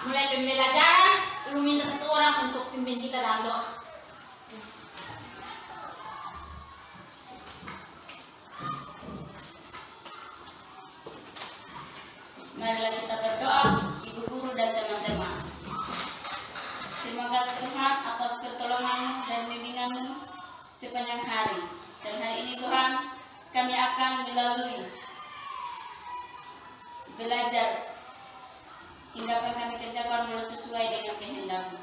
mulai pembelajaran, Ibu minta satu orang untuk pimpin kita dalam doa. Marilah kita berdoa, Ibu Guru dan teman-teman. Terima kasih Tuhan atas pertolongan-Mu dan bimbingan-Mu sepanjang hari. Dan hari ini Tuhan, kami akan melalui belajar hingga kami kerjakan sesuai dengan kehendak-Mu.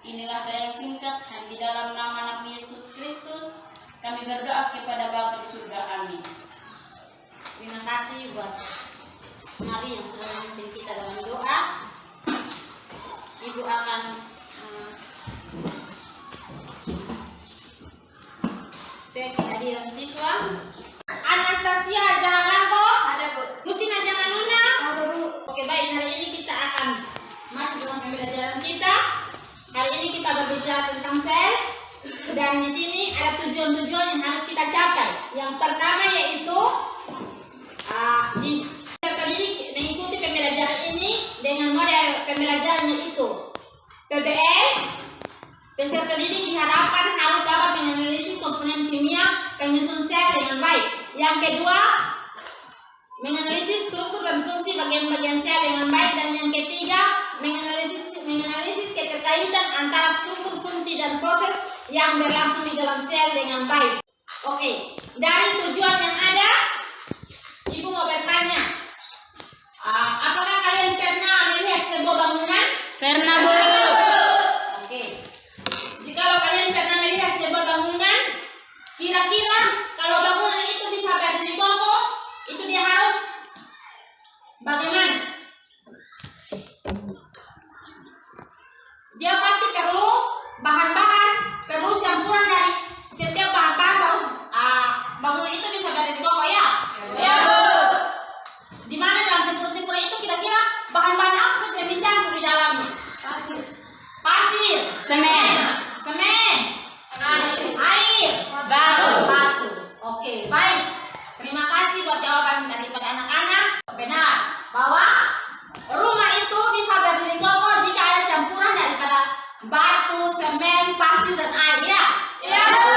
Inilah doa yang singkat, hanya di dalam nama Nabi Yesus Kristus kami berdoa kepada Bapa di surga. Amin. Terima kasih buat Mari yang sudah memimpin kita dalam doa. Ibu akan cek kehadiran siswa. Anastasia Jalango. Ada Bu. Justina Jamanuna. Ada Bu. Oke, baik, hari ini kita akan masuk dalam pembelajaran kita. Hari ini kita berbicara tentang sel. Dan di sini ada tujuan-tujuan yang harus kita capai. Yang pertama yaitu peserta didik mengikuti pembelajaran ini dengan model pembelajaran yaitu PBL. Peserta didik diharapkan harus dapat menganalisis komponen kimia penyusun sel dengan baik. Yang kedua, menganalisis struktur dan fungsi bagian-bagian sel dengan baik. Dan yang ketiga, menganalisis keterkaitan antara struktur, fungsi, dan proses yang berlangsung di dalam sel dengan baik. Oke, dari tujuan yang ada, Ibu mau bertanya, apakah kalian pernah melihat sebuah bangunan? Pernah Bu. Oke. Jikalau kalian pernah melihat sebuah bangunan, kira-kira kalau bangunan itu bisa berdiri kokoh, itu dia harus bagaimana? Dia pasti perlu bahan-bahan, perlu campuran dari setiap bahan-bahan baru bangunan itu bisa berdiri kokoh ya? Ya Bu. Di mana dalam campuran itu kira-kira bahan-bahan apa saja yang dicampur di dalamnya? Pasir, Semen. air, Batu. Oke, baik. Terima kasih buat jawaban daripada anak-anak. Benar bahwa rumah itu bisa berdiri kokoh jika ada campuran daripada batu, semen, pasir, dan air ya? Ya Bu.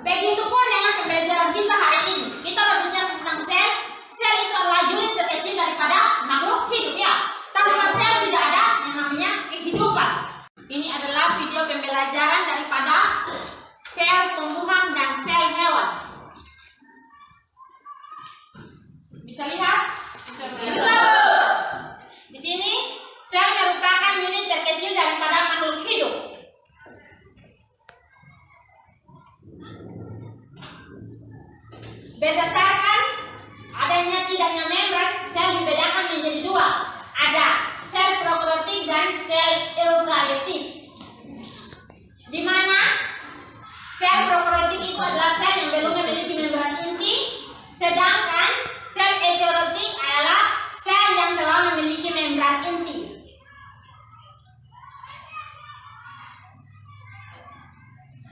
Begitupun dengan pembelajaran kita hari ini. Kita berbicara tentang sel. Sel itu adalah unit terkecil daripada makhluk hidup ya. Tanpa sel tidak ada yang namanya kehidupan. Ini adalah video pembelajaran daripada sel tumbuhan dan sel hewan. Bisa lihat? Bisa Bu. Di sini sel merupakan unit terkecil daripada makhluk hidup. Berdasarkan adanya tidaknya membran, sel dibedakan menjadi dua. Ada sel prokaryotik dan sel eukaryotik. Di mana sel prokaryotik itu adalah sel yang belum memiliki membran inti, sedangkan sel eukaryotik adalah sel yang telah memiliki membran inti.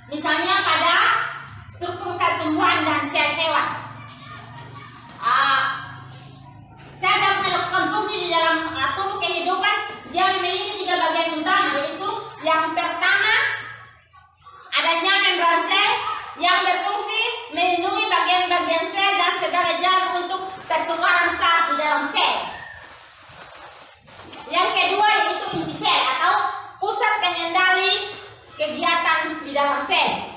Misalnya pada struktur sel tumbuhan dan sel hewan. Sel dapat melakukan fungsi di dalam tubuh kehidupan. Dia memiliki tiga bagian utama, yaitu yang pertama adanya membran sel yang berfungsi melindungi bagian-bagian sel dan sebagai jalan untuk pertukaran zat di dalam sel. Yang kedua yaitu inti sel atau pusat pengendali kegiatan di dalam sel.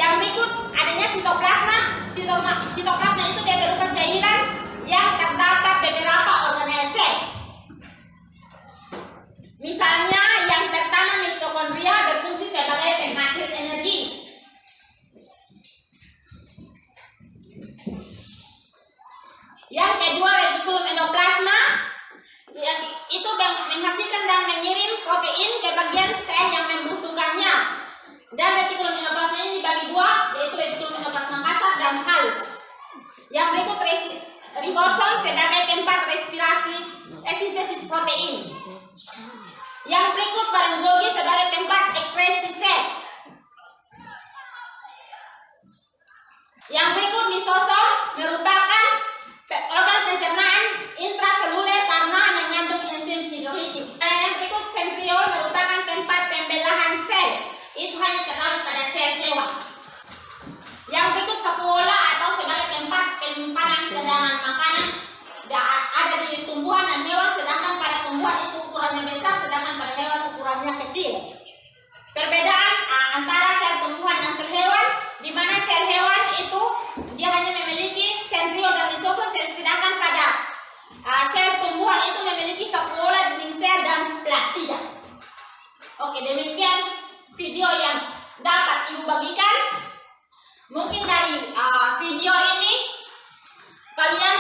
Yang berikut adanya sitoplasma. Sitoplasma itu dia berupa cairan yang terdapat beberapa organel sel. Misalnya yang pertama mitokondria berfungsi sebagai penghasil energi. Yang kedua retikulum endoplasma, yang itu menghasilkan dan mengirim protein ke bagian sel yang membutuhkannya. Dan retikulum endoplasma ini dibagi dua, yaitu retikulum endoplasma kasar dan halus. Yang berikut ribosom sebagai tempat respirasi sintesis protein. Yang berikut paling Golgi sebagai tempat ekspresi sel. Yang berikut lisosom merupakan organ pencernaan hanya terdapat pada sel hewan yang bentuk kapula atau sebagai tempat penyimpanan cadangan makanan ada di tumbuhan dan hewan, sedangkan pada tumbuhan itu ukurannya besar, sedangkan pada hewan ukurannya kecil. Perbedaan antara sel tumbuhan dan sel hewan, di mana sel hewan itu dia hanya memiliki sentriol dan lisosom, sedangkan pada sel tumbuhan itu memiliki vakuola, dinding sel, dan plastida. Oke, demikian video yang dapat Ibu bagikan. Mungkin dari video ini kalian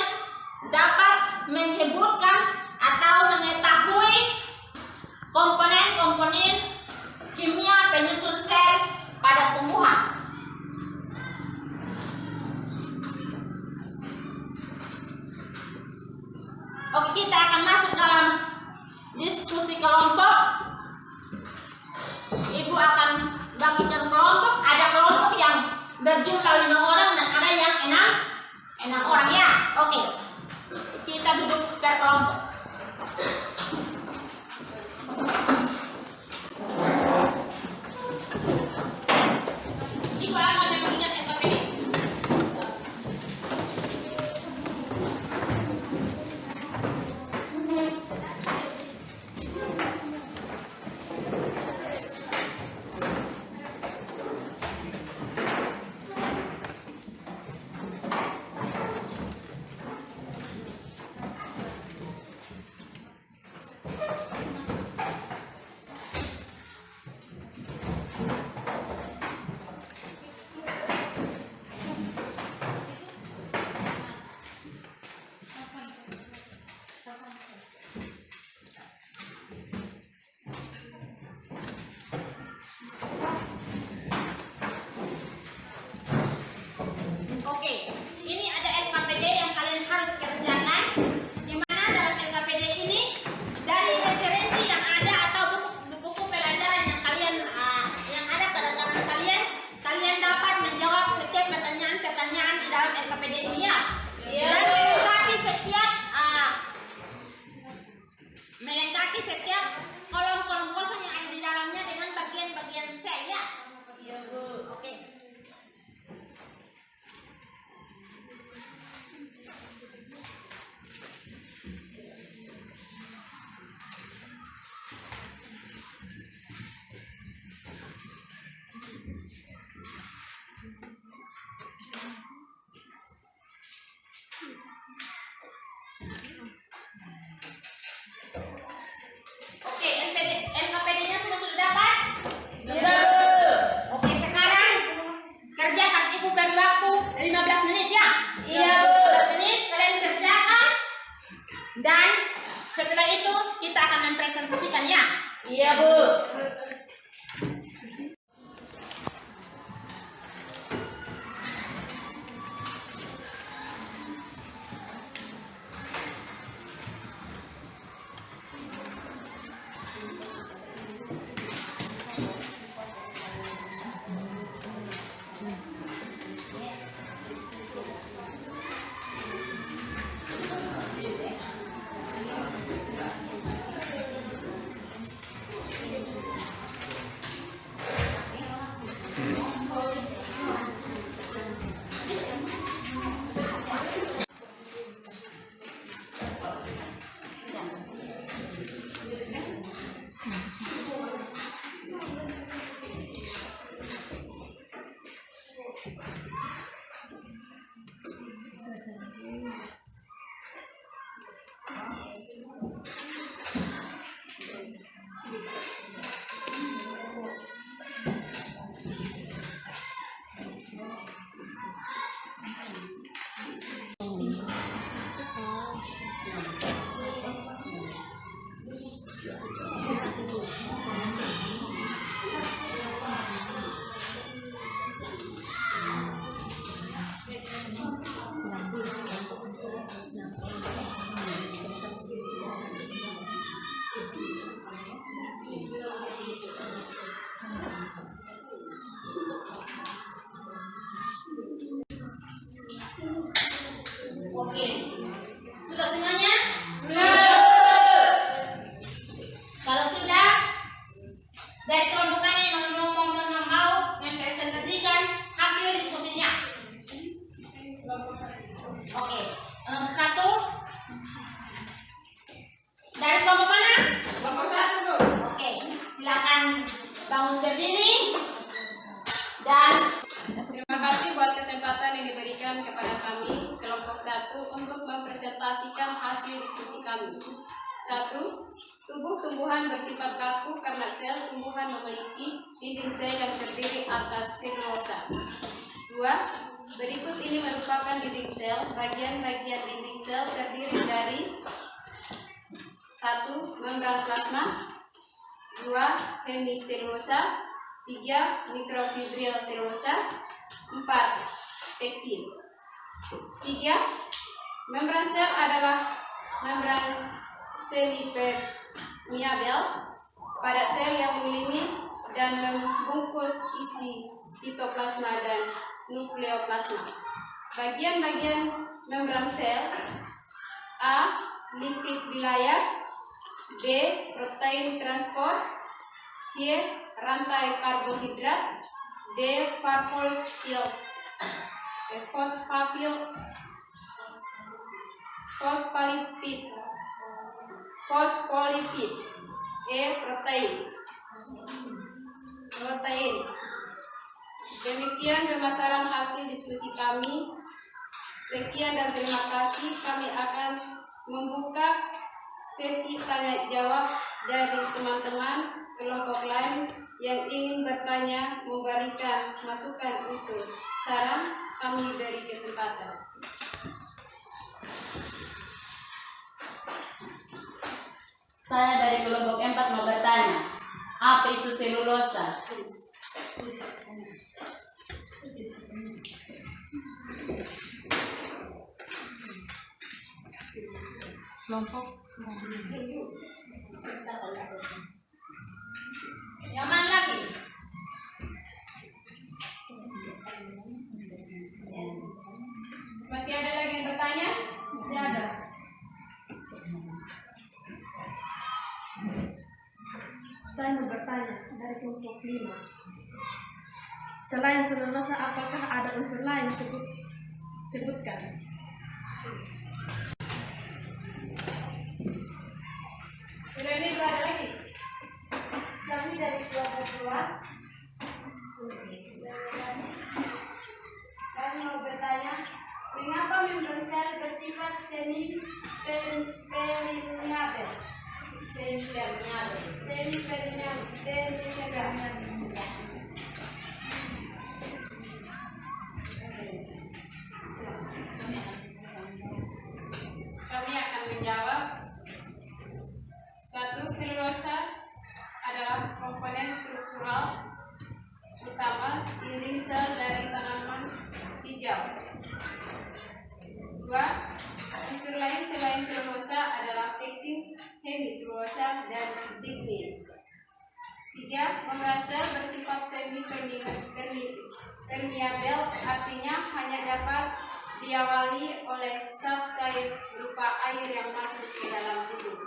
dapat menyebutkan atau mengetahui komponen-komponen kimia penyusun sel pada tumbuhan. Oke, kita akan masuk dalam diskusi kelompok. Ibu akan bagikan kelompok. Ada kelompok yang berjumlah 5 orang dan ada yang 6 orang ya. Oke, kita duduk per kelompok. Ibu akan mengingat NKPD. Oke, ini ada LKPD yang kalian harus kerjakan. Di mana dalam LKPD ini dari referensi yang ada atau buku pelajaran yang kalian yang ada pada tangan kalian, kalian dapat menjawab setiap pertanyaan di dalam LKPD ini ya. Dan melengkapi setiap kolom-kolom kosong yang ada di dalamnya dengan bagian-bagian sel ya. Iya, Bu. Oke. Oke, NKPD-nya semua sudah dapat? Iya. Oke, sekarang kerjakan. Ibu beri waktu 15 menit ya? Iya. 15 menit kalian kerjakan. Dan setelah itu kita akan mempresentasikan ya? Iya, Bu. diskusi kami. 1. Tubuh tumbuhan bersifat kaku karena sel tumbuhan memiliki dinding sel yang terdiri atas selulosa. 2. Berikut ini merupakan dinding sel. Bagian-bagian dinding sel terdiri dari 1. Membran plasma, 2. Hemiselulosa, 3. Mikrofibril selulosa, 4. Pektin. 3. Membran sel adalah membran semipermeabel pada sel yang mengelilingi dan membungkus isi sitoplasma dan nukleoplasma. Bagian-bagian membran sel: A. Lipid bilayar, B. Protein transport, C. Rantai karbohidrat, D. Fosfolipid, E. Protein. Demikian pemasaran hasil diskusi kami. Sekian dan terima kasih. Kami akan membuka sesi tanya jawab dari teman-teman kelompok lain yang ingin bertanya, memberikan masukan, usul, saran. Kami beri kesempatan. Saya dari kelompok 4 mau bertanya, apa itu selulosa? Kelompok Yang mana lagi? Masih ada lagi yang bertanya? masih ada. Saya mau bertanya dari kelompok 5. Selain selulosa, apakah ada unsur lain sebutkan? Sudah, ini dua ada lagi. Kami dari kelompok 2. Kami mau bertanya, mengapa membran sel bersifat semi-permeabel? Kami akan menjawab. 1. Selulosa adalah komponen struktural utama dinding sel dari tanaman hijau. 2. Unsur lain selain selulosa adalah pektin, hemiselulosa, dan lignin. 3. Membran sel bersifat semi-permeabel, artinya hanya dapat diawali oleh zat cair berupa air yang masuk ke dalam tubuh.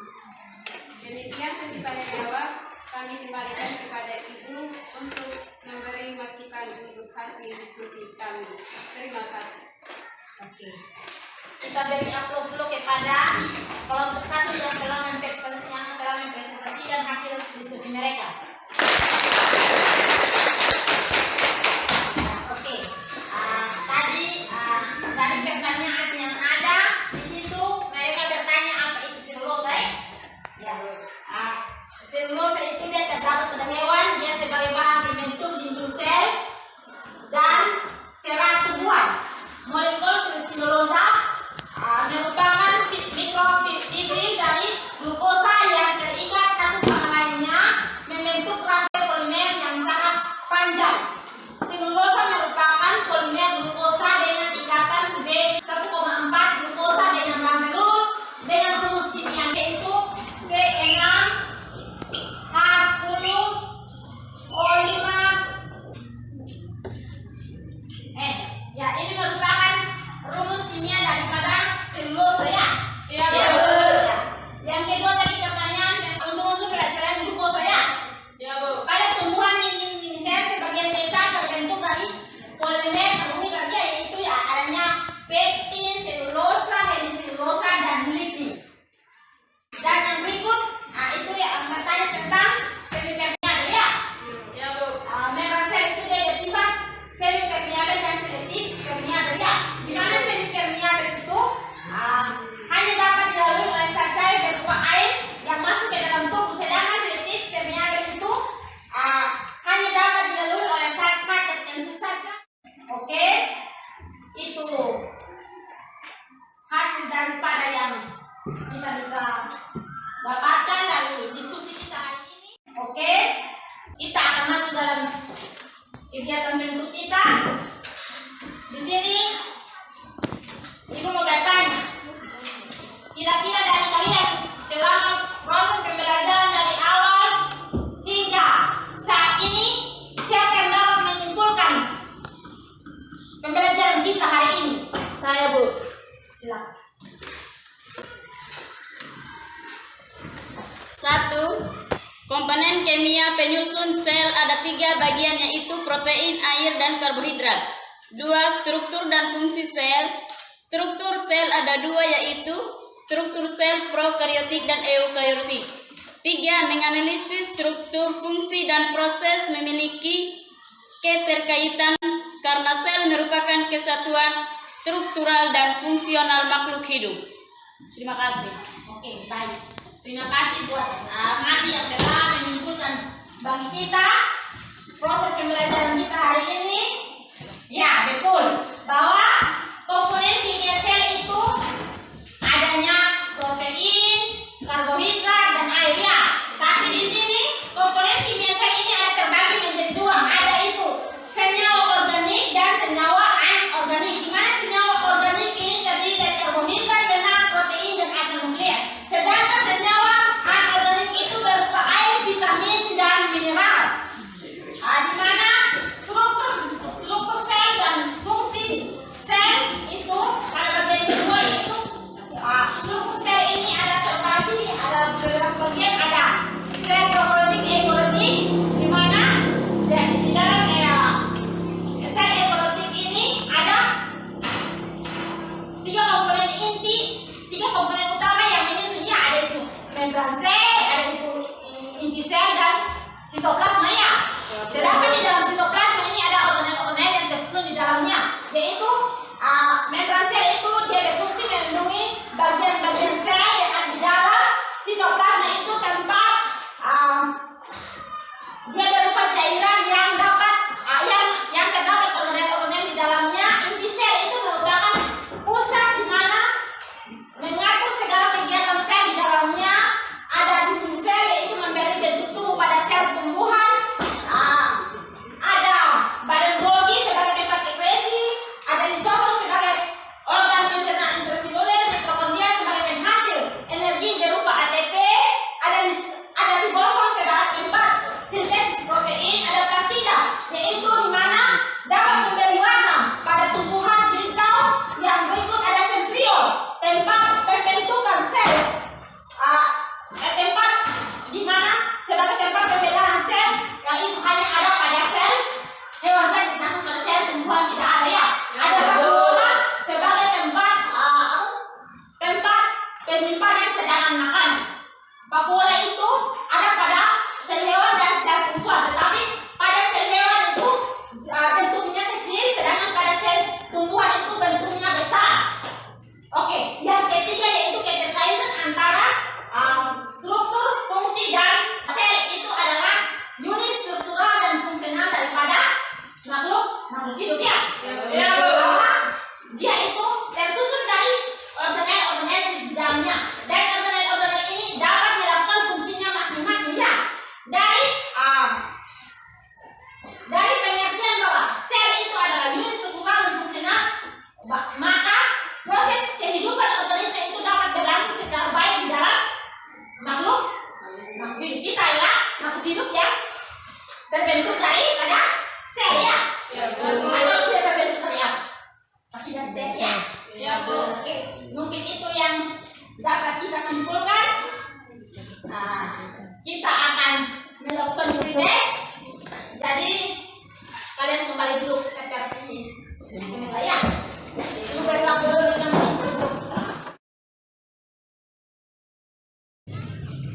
Demikian sesi tanya jawab. Kami kembalikan kepada Ibu untuk memberi masukan untuk hasil diskusi kami. Terima kasih. Oke. Kita beri aplaus dulu kepada kelompok 1 yang telah mempresentasikan hasil diskusi mereka. Oke. Tadi dari pertanyaan yang ada di situ mereka bertanya apa itu selulosa. Ya. Selulosa itu dia terdapat pada hewan, dia sebagai bahan pembentuk dinding sel dan serat tumbuhan. Molekul selulosa merupakan mikrofibrin dari glukosa yang terikat satu sama lainnya membentuk rantai polimer yang sangat panjang. Selulosa merupakan polimer glukosa dengan ikatan B1,4 glukosa dengan rantai lurus dengan rumus kimia yaitu C6H10O5. Ya, ini merupakan rumus kimia daripada selulosa ya. Iya, Ya. Bu. Ya. Yang kedua tadi pertanyaan unsur-unsur selain glukosa ya. Ya, Bu. Pada tumbuhan dinding sel sebagian besar terbentuk dari polimer karbohidrat yaitu ya adanya pektin, selulosa, hemiselulosa dan lignin. Dan dapatkan dari diskusi kita hari ini. Oke, kita akan masuk dalam kegiatan bentuk kita. Di sini Ibu mau bertanya, kira-kira dari kalian selama proses pembelajaran dari awal hingga saat ini, siapa yang dapat menyimpulkan pembelajaran kita hari ini? Saya, Bu. Silakan. 1. Komponen kimia penyusun sel ada 3 bagian, yaitu protein, air, dan karbohidrat. 2. Struktur dan fungsi sel. Struktur sel ada 2, yaitu struktur sel prokaryotik dan eukaryotik. 3. Menganalisis struktur, fungsi, dan proses memiliki keterkaitan karena sel merupakan kesatuan struktural dan fungsional makhluk hidup. Terima kasih. Oke, baik. Terima kasih buat Mari yang telah menyimpulkan bagi kita proses pembelajaran kita hari ini. Ya, betul. Bahwa komponen kimia sel itu adanya protein, karbohidrat, dan air ya. Tapi di sini komponen kimia sel ini ada terbagi menjadi 2. Ada itu senyawa organik dan senyawa anorganik. Di mana senyawa organik ini terdiri dari karbohidrat, lemak, protein, dan asam nukleat. Sedangkan senyawa anorganik itu berupa air, vitamin, dan mineral. Di mana struktur sel dan fungsi sel itu pada bagian kedua itu struktur sel ini ada terbagi, ada beberapa bagian, ada sel prokaryotik, eukaryotik, di mana di dalam sel eukaryotik ini ada 3 komponen inti, 3 komponen utama yang menyusunnya. Ada itu membran sel, ada itu inti sel, dan sitoplasma ya. Sedangkan di dalam sitoplasma ini ada organel-organel yang tersusun di dalamnya, yaitu membran sel itu dia berfungsi melindungi bagian-bagian sel yang ada di dalam sitoplasma itu tempat dia berupa cairan yang dapat yang terdapat organel-organel di dalamnya. Inti sel itu merupakan pusat di mana mengatur segala kegiatan sel di dalamnya. Ada dinding sel yaitu memberi bentuk tubuh pada sel tumbuhan. Ada badan Golgi sebagai tempat ekspresi, ada lisosom sebagai organ pencernaan intraseluler, mitokondria sebagai penghasil energi berupa ATP, ada ribosom sebagai tempat sintesis protein, ada plastida yaitu di mana dapat memberi warna pada tumbuhan hijau. Yang berikut ada sentriol, tempat pembentukan sel, tempat di mana sebagai tempat pembedahan sel yang itu hanya ada pada sel hewan saja, sedangkan pada sel tumbuhan tidak ada ya. Ada vakuola sebagai tempat penyimpanan cadangan makan. Vakuola itu ada pada sel hewan dan sel tumbuhan, tetapi pada sel hewan itu bentuknya kecil, sedangkan pada sel tumbuhan itu bentuknya besar. Oke, yang ketiga yaitu keterkaitan antara struktur, fungsi, dan sel itu adalah unit struktural dan fungsional daripada makhluk hidup ya. Bahwa dia itu tersusun dari organel-organel di dalamnya, dan organel-organel ini dapat melakukan fungsinya masing-masing ya. Dari pengertian bahwa sel itu adalah unit struktural dan fungsional, maka proses kehidupan organisme itu dapat berlangsung secara baik di dalam makhluk hidup kita ya. Makhluk hidup ya terbentuk daripada sel ya. Atau tidak terbentuk dari apa? Pasti dari sel ya. Oke, mungkin itu yang dapat kita simpulkan. Kita akan melakukan uji tes. Jadi kalian kembali duduk seperti ini. Mulai ya. Itu berlaku dulu dengan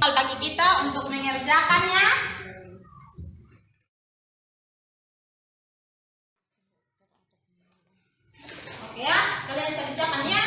bagi kita untuk mengerjakannya. Oke ya, kalian kerjakannya.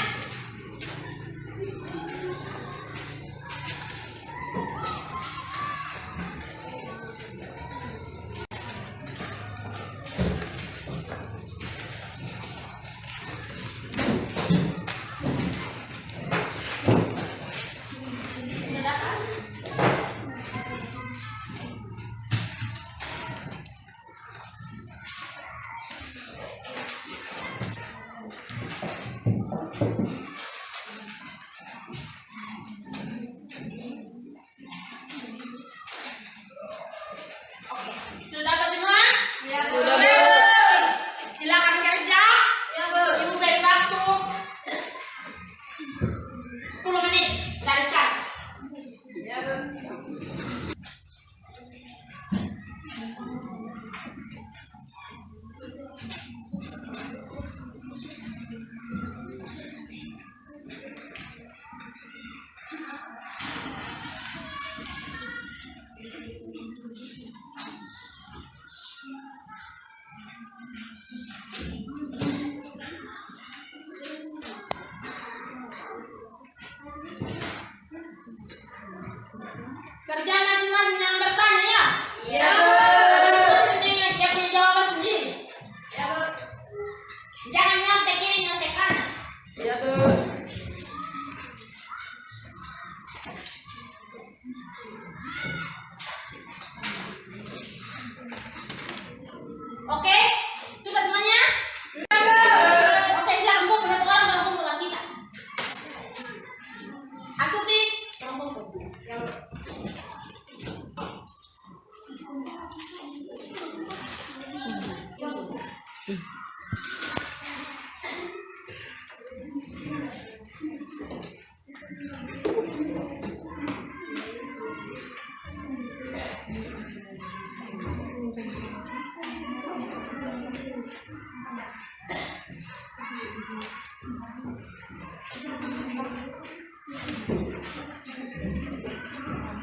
Kerja masing-masing yang bertanya ya. Iya, Masing-masing dia punya jawaban sendiri. Ya, Bu. Jangan nyontek kiri nyontek kanan. Ya, Bu. Oke, sudah semuanya? Oke, silakan kumpul satu orang dalam kumpulan kita. Aku tik, dalam kumpul. Ya, Bu.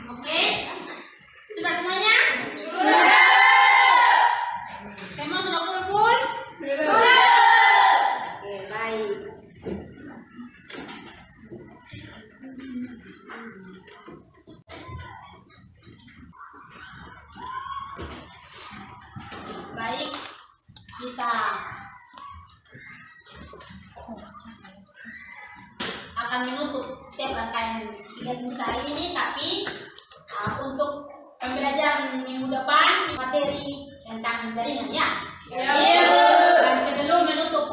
Oke, sudah semuanya? Semua sudah kumpul? Oke, baik. Baik, kita akan menutup setiap rangkaian 3 minggu hari ini, tapi untuk pembelajaran minggu depan materi tentang jaringan ya. Ya. Dan sebelum menutup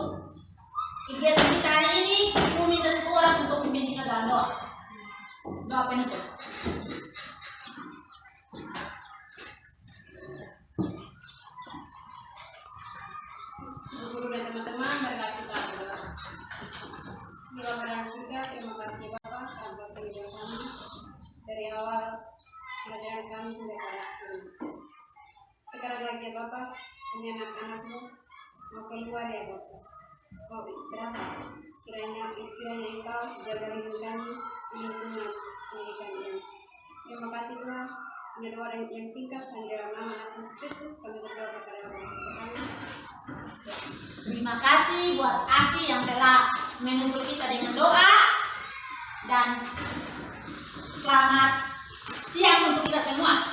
kegiatan kita hari ini, aku minta satu orang untuk memimpin kita dalam doa. Doa penutup. Guru dan teman-teman, marilah kita berdoa. Bila berada surga, terima kasih Bapak atas kehidupan kami dari awal pelajaran kami hingga pada akhir. Sekarang lagi ya Bapak, kami anak-anakmu mau keluar ya Bapak, mau istirahat. Kiranya Engkau jaga lindungi kami di lingkungan pendidikan ini. Terima kasih Tuhan. Ini doa yang singkat hanya dalam nama Anak Yesus Kristus kami berdoa kepada Allah Subhanahu. Terima kasih buat Aki yang telah menuntut kita dengan doa, dan selamat siang untuk kita semua.